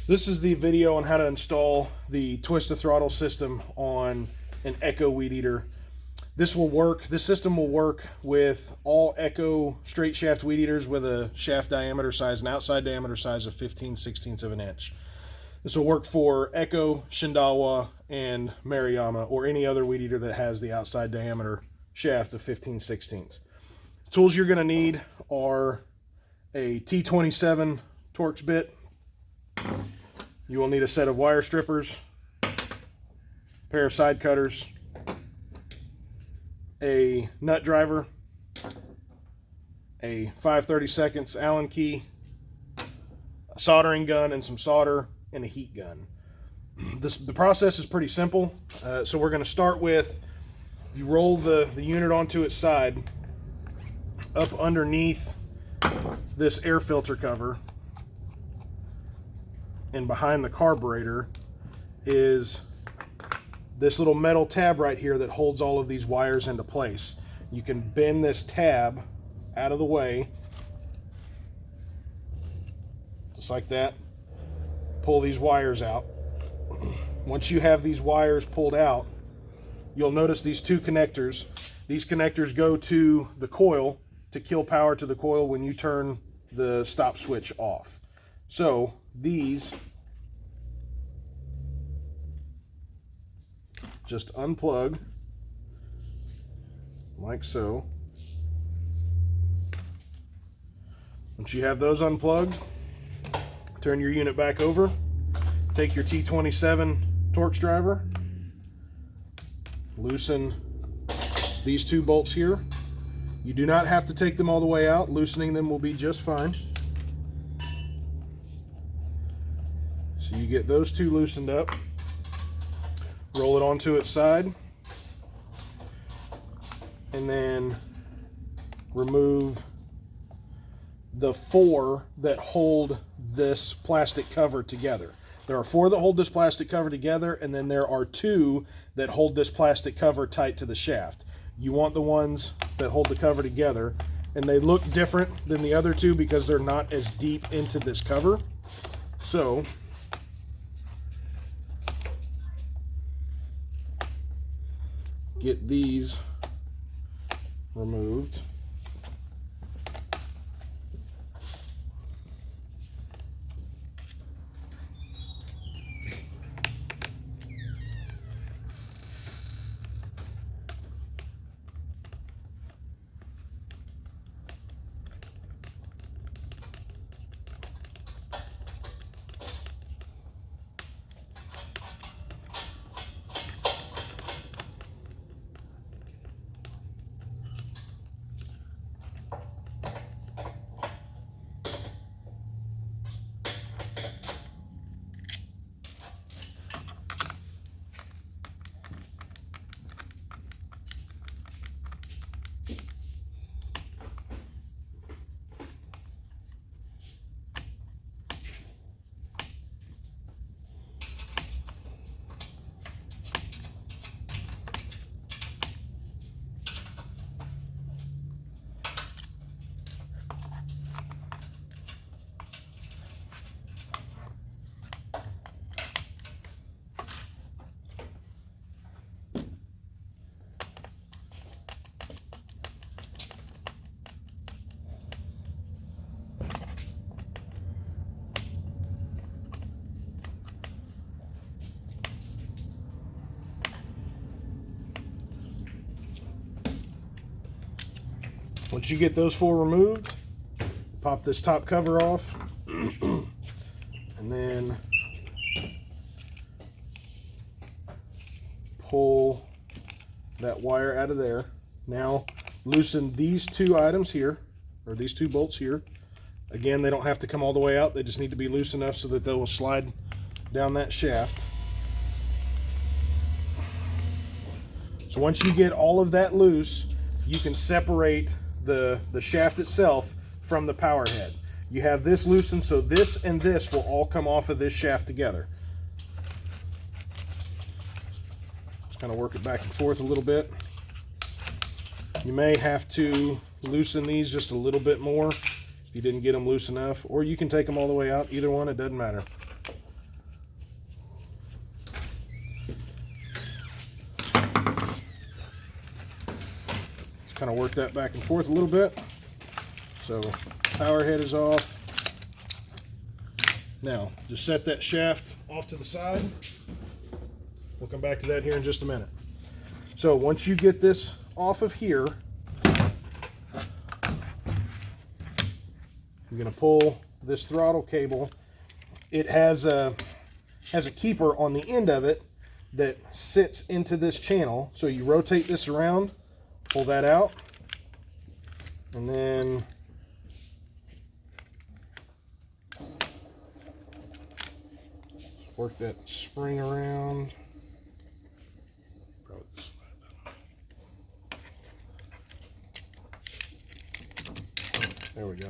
This is the video on how to install the Twist-A-Throttle system on an Echo weed eater. This system will work with all Echo straight shaft weed eaters with a shaft diameter size, an outside diameter size of 15/16 of an inch. This will work for Echo, Shindaiwa, and Maruyama, or any other weed eater that has the outside diameter shaft of 15/16. Tools you're going to need are a T27 Torx bit. You will need a set of wire strippers, a pair of side cutters, a nut driver, a 5/32 Allen key, a soldering gun and some solder, and a heat gun. The process is pretty simple. So we're going to start with, you roll the unit onto its side, up underneath this air filter cover, and behind the carburetor is this little metal tab right here that holds all of these wires into place. You can bend this tab out of the way, just like that. Pull these wires out. Once you have these wires pulled out, you'll notice these two connectors. These connectors go to the coil to kill power to the coil when you turn the stop switch off. So these just unplug like so. Once you have those unplugged, turn your unit back over, take your T27 Torx driver, loosen these two bolts here. You do not have to take them all the way out. Loosening them will be just fine. So you get those two loosened up, roll it onto its side, and then remove the four that hold this plastic cover together. There are four that hold this plastic cover together, and then there are two that hold this plastic cover tight to the shaft. You want the ones that hold the cover together, and they look different than the other two because they're not as deep into this cover. So get these removed. Once you get those four removed, pop this top cover off, and then pull that wire out of there. Now loosen these two items here, or these two bolts here. Again, they don't have to come all the way out. They just need to be loose enough so that they will slide down that shaft. So once you get all of that loose, you can separate the shaft itself from the power head. You have this loosened, so this and this will all come off of this shaft together. Just kind of work it back and forth a little bit. You may have to loosen these just a little bit more if you didn't get them loose enough, or you can take them all the way out. Either one, it doesn't matter. Just kind of work that back and forth a little bit. So power head is off. Now, just set that shaft off to the side. We'll come back to that here in just a minute. So once you get this off of here, you're going to pull this throttle cable. It has a keeper on the end of it that sits into this channel. So you rotate this around, pull that out, and then work that spring around. There we go.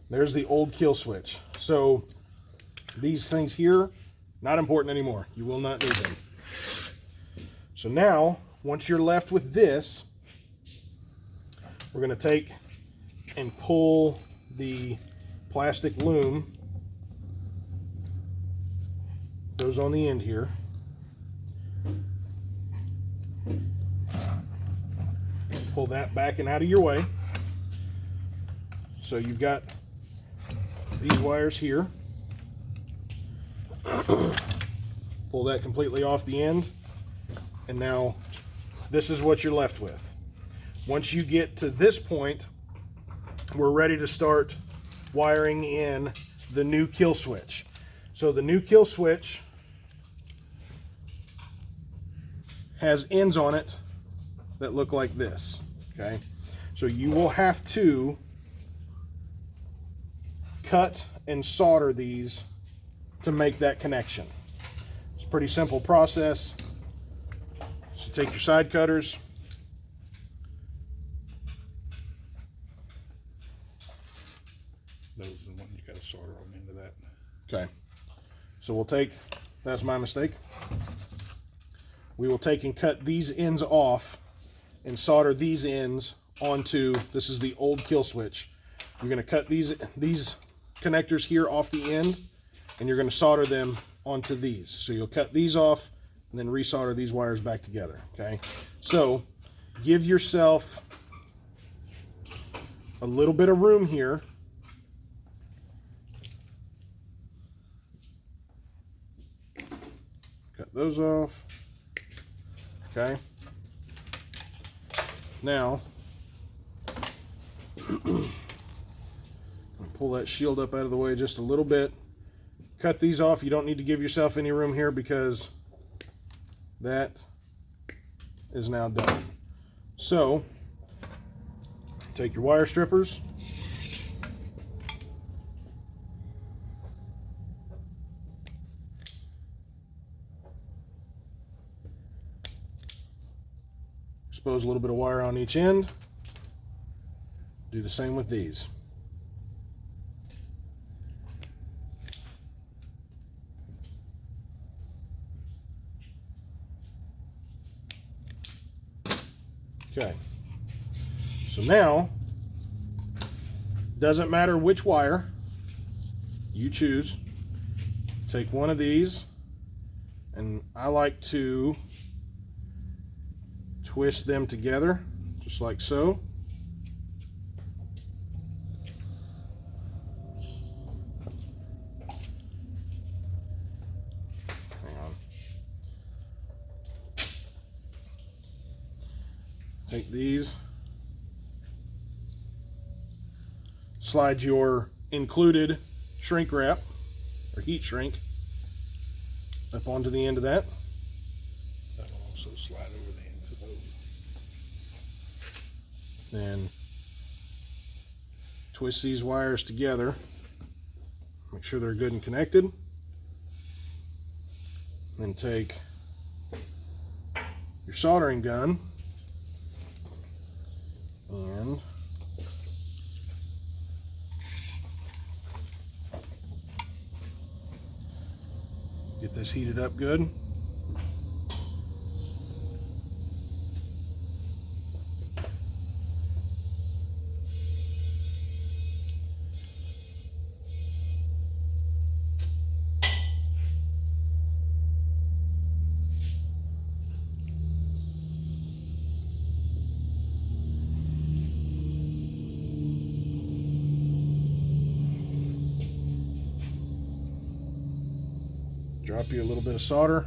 There's the old kill switch. So these things here, not important anymore. You will not need them. So now, once you're left with this, we're going to take and pull the plastic loom. Goes on the end here. Pull that back and out of your way. So you've got these wires here. Pull that completely off the end. And now this is what you're left with. Once you get to this point, we're ready to start wiring in the new kill switch. So the new kill switch has ends on it that look like this, okay? So you will have to cut and solder these to make that connection. It's a pretty simple process. So take your side cutters, those are the ones you got to solder them into that. okay. So we'll take, that's my mistake. We will take and cut these ends off and solder these ends onto, this is the old kill switch. You're going to cut these connectors here off the end, and you're going to solder them onto these. So you'll cut these off and then resolder these wires back together, okay? So give yourself a little bit of room here. Cut those off. Okay. Now, pull that shield up out of the way just a little bit. Cut these off. You don't need to give yourself any room here because that is now done. So, take your wire strippers. Expose a little bit of wire on each end. Do the same with these. Okay. So now, doesn't matter which wire you choose. Take one of these, and I like to twist them together, just like so. Hang on. Take these, slide your included shrink wrap, or heat shrink, up onto the end of that. That will also slide over the ends of those. Then twist these wires together. Make sure they're good and connected. Then take your soldering gun and get this heated up good. drop you a little bit of solder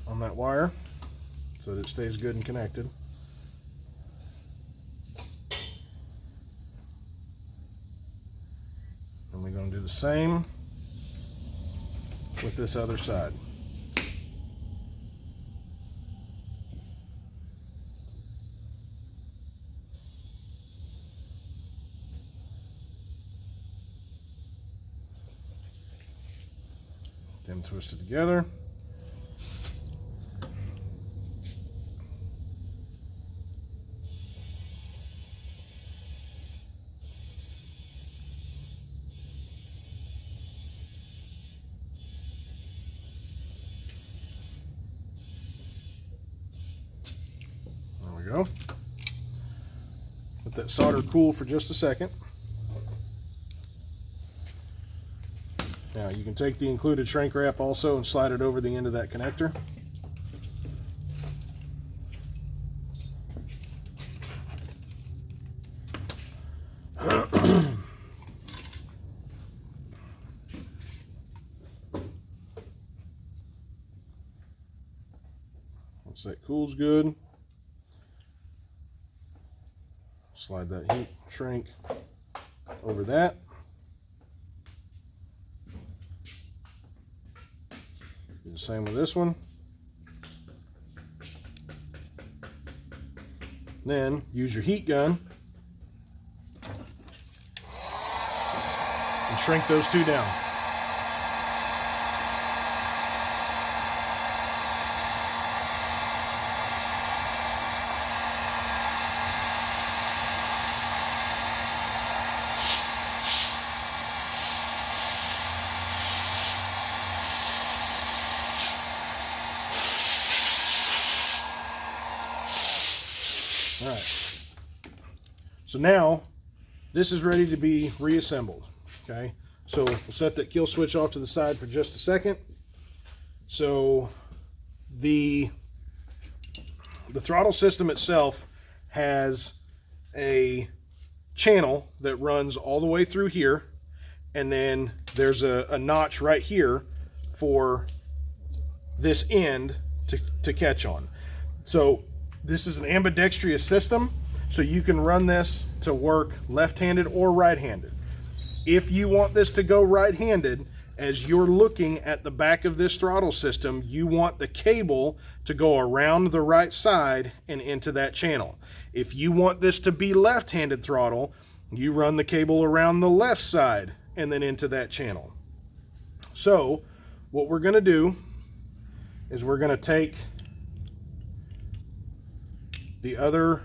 on that wire so that it stays good and connected. And we're going to do the same with this other side. Them twisted together. There we go. Let that solder cool for just a second. Now you can take the included shrink wrap also and slide it over the end of that connector. Once that cools good, slide that heat shrink over that. Do the same with this one. Then use your heat gun and shrink those two down. All right, so now this is ready to be reassembled. Okay, so we'll set that kill switch off to the side for just a second. So the throttle system itself has a channel that runs all the way through here, and then there's a notch right here for this end to catch on. So this is an ambidextrous system, so you can run this to work left-handed or right-handed. If you want this to go right-handed, as you're looking at the back of this throttle system, you want the cable to go around the right side and into that channel. If you want this to be left-handed throttle, you run the cable around the left side and then into that channel. So what we're going to do is we're going to take the other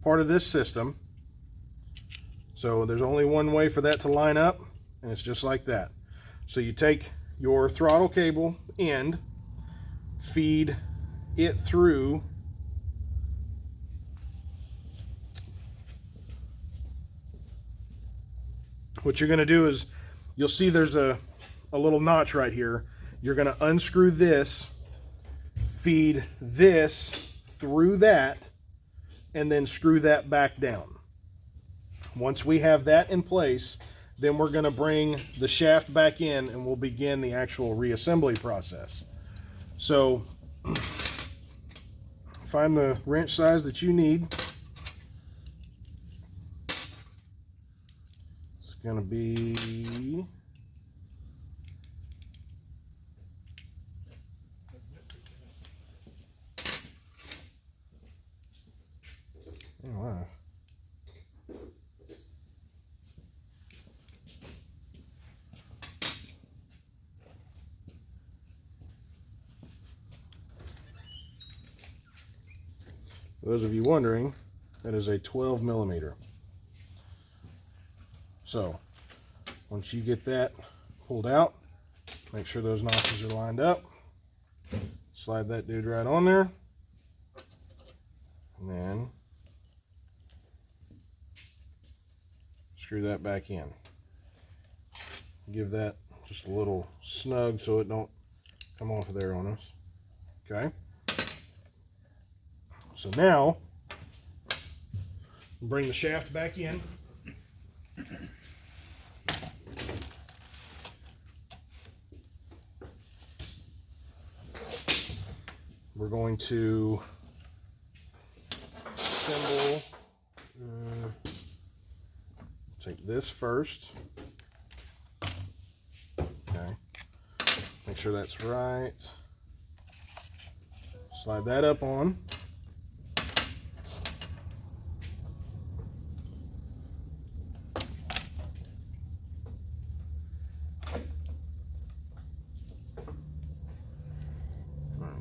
part of this system. So there's only one way for that to line up, and it's just like that. So you take your throttle cable end, feed it through what you're going to do is, you'll see there's a little notch right here. You're going to unscrew this, feed this through that, and then screw that back down. Once we have that in place, then we're going to bring the shaft back in and we'll begin the actual reassembly process. So find the wrench size that you need. It's going to be For those of you wondering, that is a 12 millimeter. So once you get that pulled out, make sure those notches are lined up. Slide that dude right on there. And then screw that back in. Give that just a little snug so it don't come off of there on us. Okay. So now, bring the shaft back in. we're going to assemble. Take this first. Okay. Make sure that's right. Slide that up on.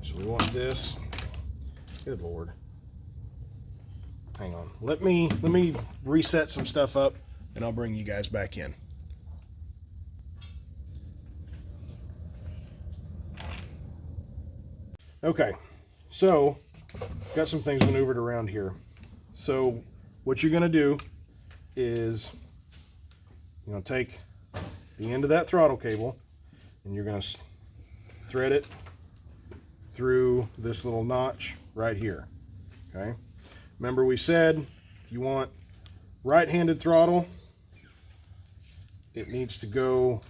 So we want this. Good Lord. Hang on. Let me reset some stuff up and I'll bring you guys back in. Okay. So, got some things maneuvered around here. So, what you're going to do is you're going to take the end of that throttle cable and you're going to thread it through this little notch right here. Okay. Remember we said if you want right-handed throttle, it needs to go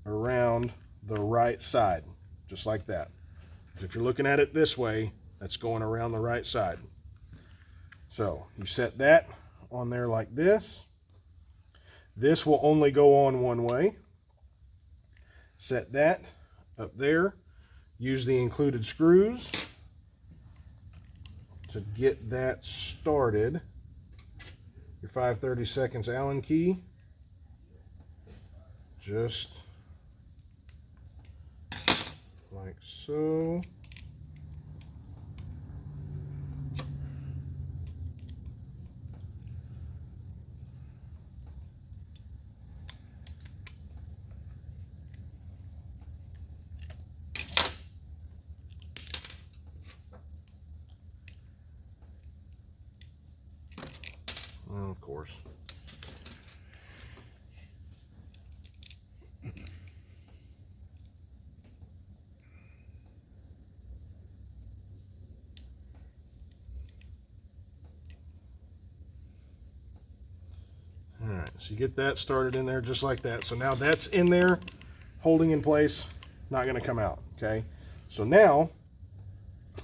around the right side, just like that. If you're looking at it this way, that's going around the right side. So you set that on there like this. This will only go on one way. Set that up there. Use the included screws to get that started. Your 5/32 Allen key. Just like so. Well, of course. All right, so you get that started in there just like that. So now that's in there, holding in place, not going to come out, okay? So now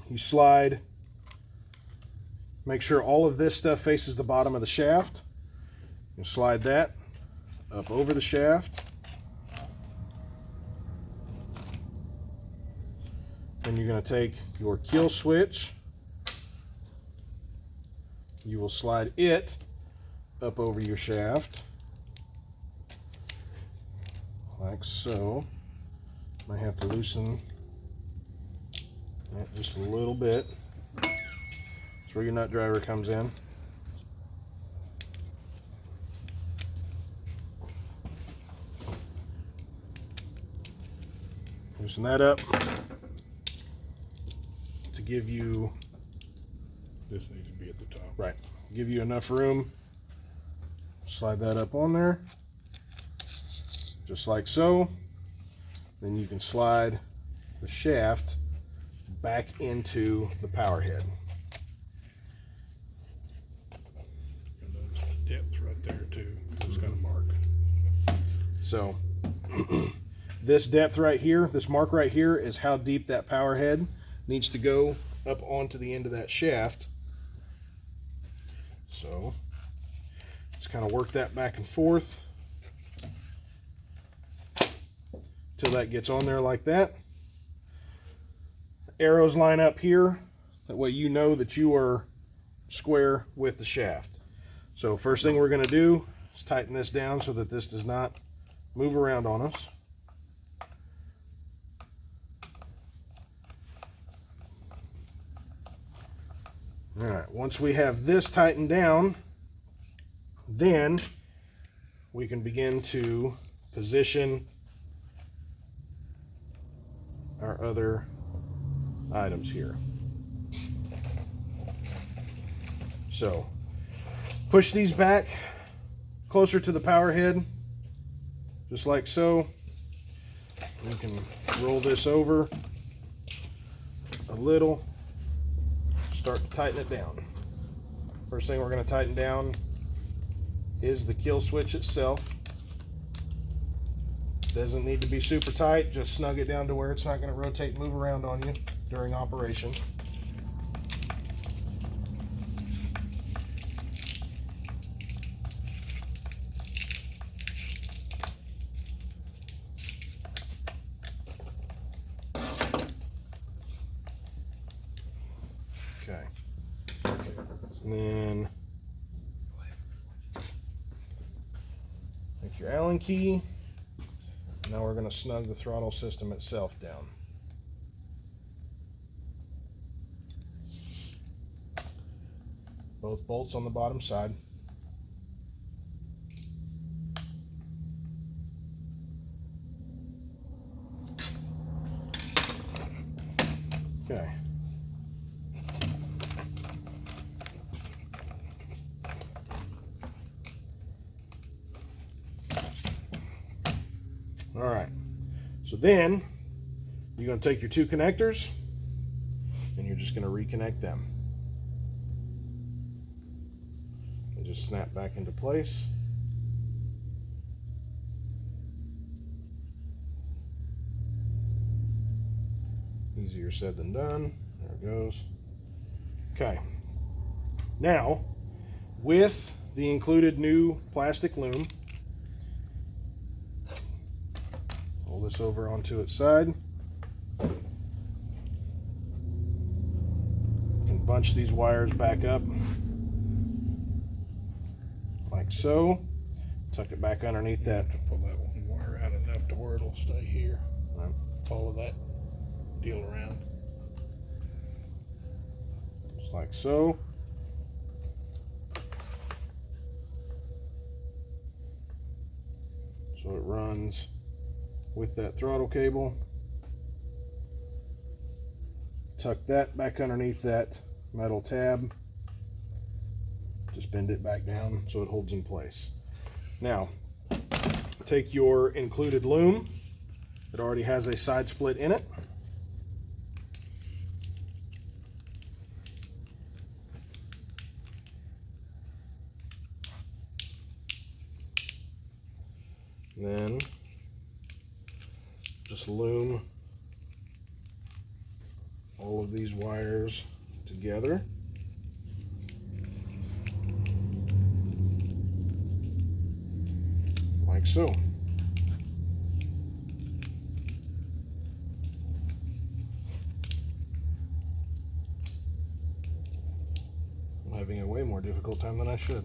you slide, make sure all of this stuff faces the bottom of the shaft. You slide that up over the shaft. Then you're going to take your kill switch. You will slide it up over your shaft, like so. Might have to loosen that just a little bit. That's where your nut driver comes in. Loosen that up to give you, This needs to be at the top. right, give you enough room. Slide that up on there, just like so. Then you can slide the shaft back into the power head. You'll notice the depth right there too. It's got a mark. So this depth right here, this mark right here, is how deep that power head needs to go up onto the end of that shaft. So just kind of work that back and forth till that gets on there like that. Arrows line up here, that way you know that you are square with the shaft. So first thing we're going to do is tighten this down so that this does not move around on us. All right, once we have this tightened down, then we can begin to position our other items here. So push these back closer to the power head, just like so. We can roll this over a little, start to tighten it down. First thing we're going to tighten down is the kill switch itself. Doesn't need to be super tight, just snug it down to where it's not going to rotate and move around on you during operation. Okay. And then take your Allen key. Now we're going to snug the throttle system itself down. Both bolts on the bottom side. Okay. All right. So then you're going to take your two connectors and you're just going to reconnect them. They just snap back into place. Easier said than done. There it goes. Okay. Now, with the included new plastic loom, pull this over onto its side. You can bunch these wires back up like so. Tuck it back underneath that. Pull that one wire out enough to where it'll stay here. Right. Follow that deal around. Just like so. So it runs with that throttle cable. Tuck that back underneath that metal tab. Just bend it back down so it holds in place. Now, take your included loom. It already has a side split in it. Then just loom all of these wires together. Like so. I'm having a way more difficult time than I should.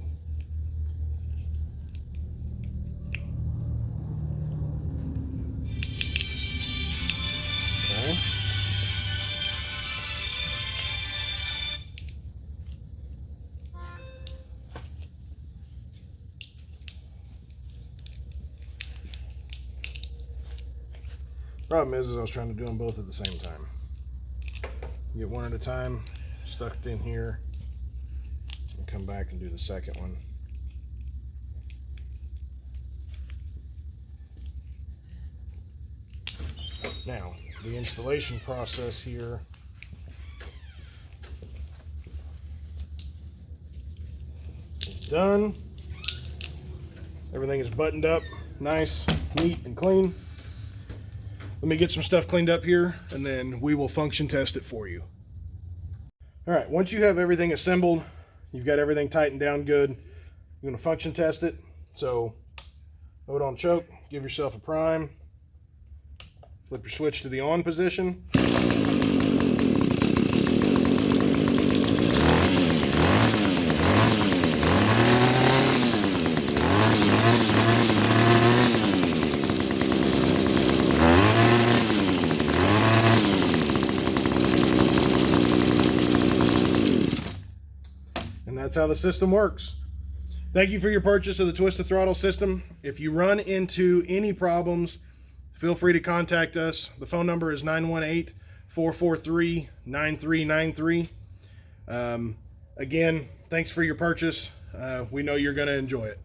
Okay. Problem is I was trying to do them both at the same time. Get one at a time, stuck in here, and come back and do the second one. Now, the installation process here is done. Everything is buttoned up, nice, neat, and clean. Let me get some stuff cleaned up here, and then we will function test it for you. All right, once you have everything assembled, you've got everything tightened down good, you're gonna function test it. So, hold on choke, give yourself a prime, flip your switch to the on position. That's how the system works. Thank you for your purchase of the Twist-A-Throttle system. If you run into any problems, feel free to contact us. The phone number is 918-443-9393. Again, thanks for your purchase. We know you're going to enjoy it.